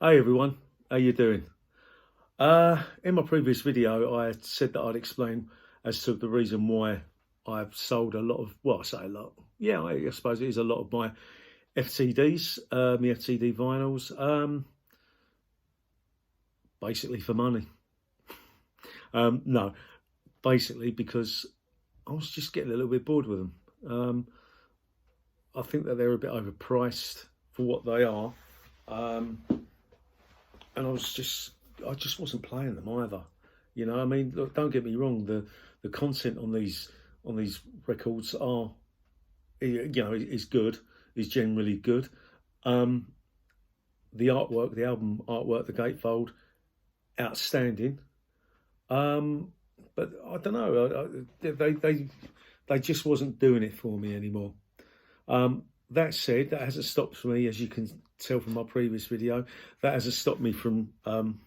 Hey everyone, how you doing? In my previous video, I said that I'd explain as to the reason why I've sold a lot of, well, I say a lot. Yeah, I suppose it is a lot of my FTDs, my FTD vinyls, basically for money. No, basically because I was just getting a little bit bored with them. I think that they're a bit overpriced for what they are. And I just wasn't playing them either. You know, I mean, look, don't get me wrong. The content on these records are, is good, is generally good. The artwork, the album artwork, the gatefold, outstanding. But I don't know. They just wasn't doing it for me anymore. That said, that hasn't stopped me, as you can tell from my previous video, that hasn't stopped me from buying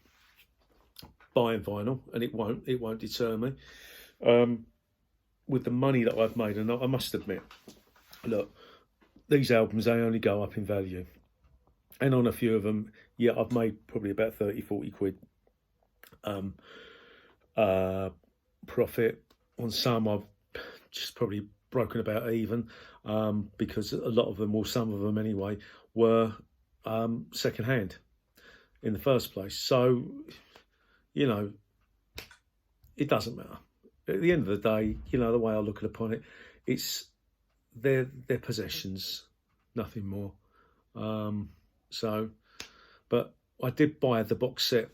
vinyl, and it won't deter me. With the money that I've made, and I must admit, look, these albums, they only go up in value. And on a few of them, yeah, I've made probably about 30, 40 quid profit. On some, I've just probably broken about even, because a lot of them, or some of them anyway, were second hand in the first place. So, you know, it doesn't matter. At the end of the day, you know, the way I look upon it, it's their possessions, nothing more. But I did buy the box set,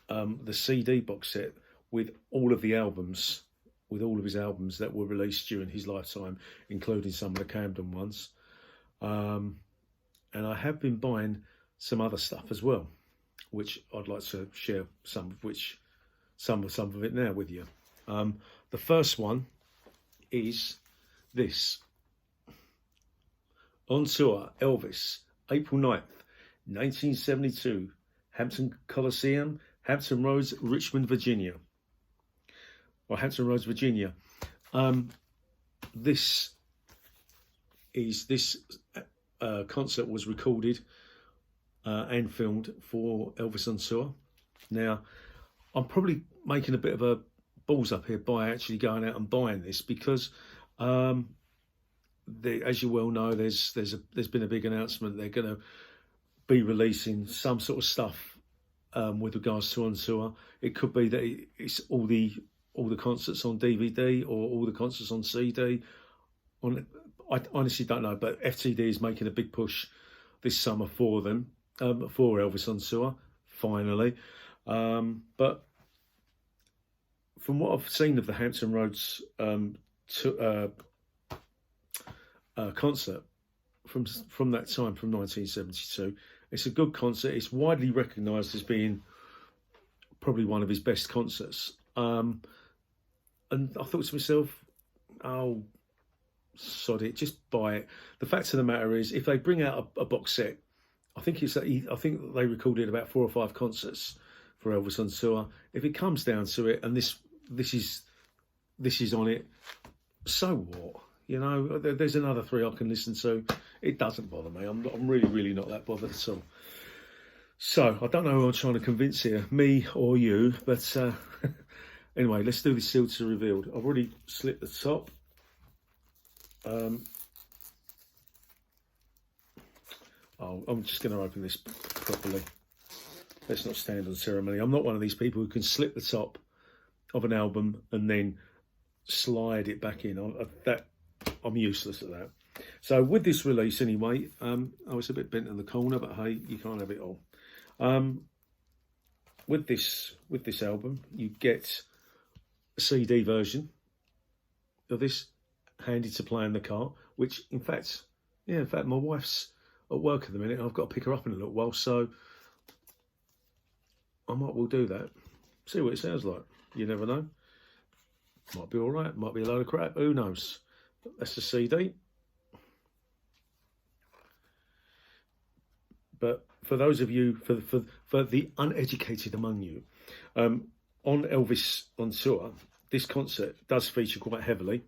the CD box set with all of the albums, with all of his albums that were released during his lifetime, including some of the Hampton ones. And I have been buying some other stuff as well, which I'd like to share some of it now with you. The first one is this. On Tour, Elvis, April 9th, 1972, Hampton Coliseum, Hampton Roads, Richmond, Virginia. Or Hampton Roads, Virginia. This concert was recorded and filmed for Elvis on Tour. Now, I'm probably making a bit of a balls up here by actually going out and buying this, because as you well know, there's been a big announcement. They're going to be releasing some sort of stuff with regards to on tour. It could be that it's all the concerts on DVD or all the concerts on CD. I honestly don't know, but FTD is making a big push this summer for them, for Elvis on Tour, finally. But from what I've seen of the Hampton Roads concert from that time, from 1972, it's a good concert. It's widely recognised as being probably one of his best concerts. And I thought to myself, oh, sod it, just buy it. The fact of the matter is, if they bring out a box set, I think they recorded about 4 or 5 concerts for Elvis on Tour. If it comes down to it, and this is on it, so what? You know, there's another 3 I can listen to. It doesn't bother me. I'm really not that bothered at all. So I don't know who I'm trying to convince here, me or you, but anyway, let's do this sealed to revealed. I've already slit the top. I'm just going to open this properly. Let's not stand on ceremony. I'm not one of these people who can slit the top of an album and then slide it back in. I'm useless at that. So with this release anyway, it's a bit bent in the corner, but hey, you can't have it all. With this album, you get a CD version of this handy to play in the car, which in fact my wife's at work at the minute, and I've got to pick her up in a little while, so I might well do that. See what it sounds like. You never know. Might be all right. Might be a load of crap. Who knows? That's the CD. But for those of you, for the uneducated among you, on Elvis on Tour, this concert does feature quite heavily,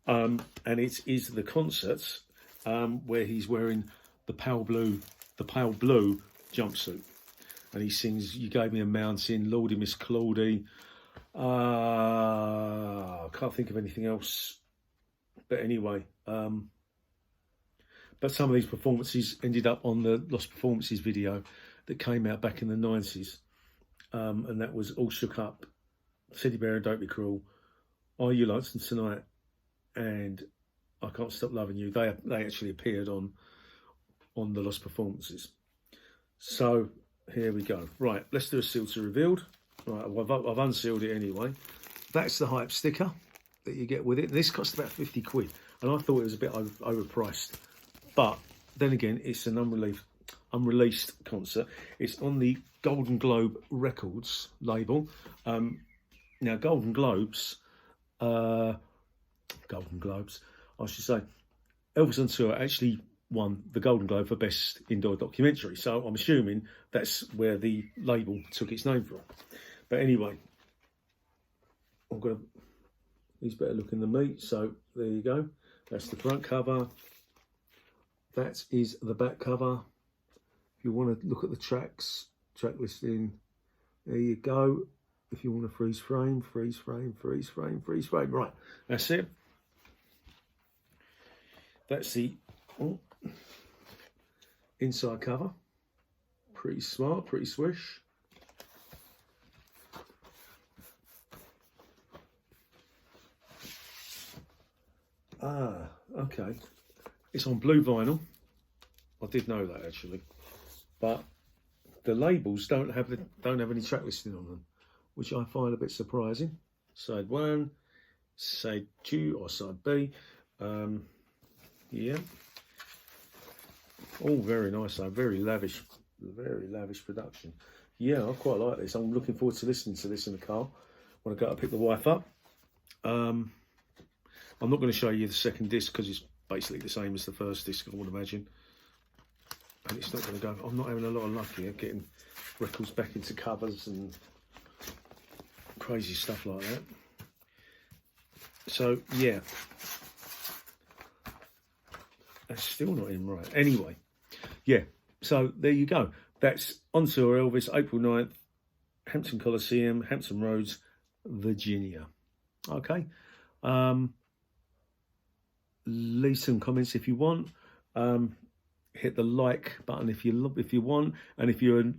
and it is the concert where he's wearing the pale blue jumpsuit. and he sings "You Gave Me a Mountain," "Lordy Miss Claudie." I can't think of anything else. But anyway, but some of these performances ended up on the Lost Performances video that came out back in the 90s. And that was All Shook Up, Teddy Bear and Don't Be Cruel, Are You Lonesome Tonight, and I Can't Stop Loving You. They actually appeared on the Lost Performances. So here we go. Right, let's do a sealed to revealed. Right, well, I've unsealed it anyway. That's the hype sticker that you get with it. This cost about 50 quid, and I thought it was a bit overpriced. But then again, it's an unreleased concert. It's on the Golden Globe Records label. Now, Golden Globes, I should say, Elvis on Tour actually won the Golden Globe for Best Indoor Documentary. So I'm assuming that's where the label took its name from. But anyway, he's better looking than me. So there you go. That's the front cover. That is the back cover. If you want to look at the tracks, track listing, there you go. If you want to freeze frame. Right, that's it. That's the inside cover. Pretty smart, pretty swish. Okay. It's on blue vinyl. I did know that actually, but the labels don't have any track listing on them, which I find a bit surprising. Side 1, side 2, or side B. Yeah. All very nice though, very lavish production. Yeah, I quite like this. I'm looking forward to listening to this in the car when I go to pick the wife up. I'm not going to show you the second disc because it's basically the same as the first disc, I would imagine. And it's not going to go. I'm not having a lot of luck here getting records back into covers and crazy stuff like that. So yeah, that's still not in right. Anyway, yeah. So there you go. That's On Tour Elvis, April 9th, Hampton Coliseum, Hampton Roads, Virginia. Okay. Leave some comments if you want. Hit the like button if you want, and if you're a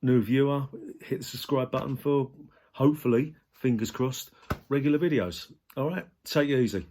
new viewer, hit the subscribe button for, hopefully, fingers crossed, regular videos. All right, take it easy.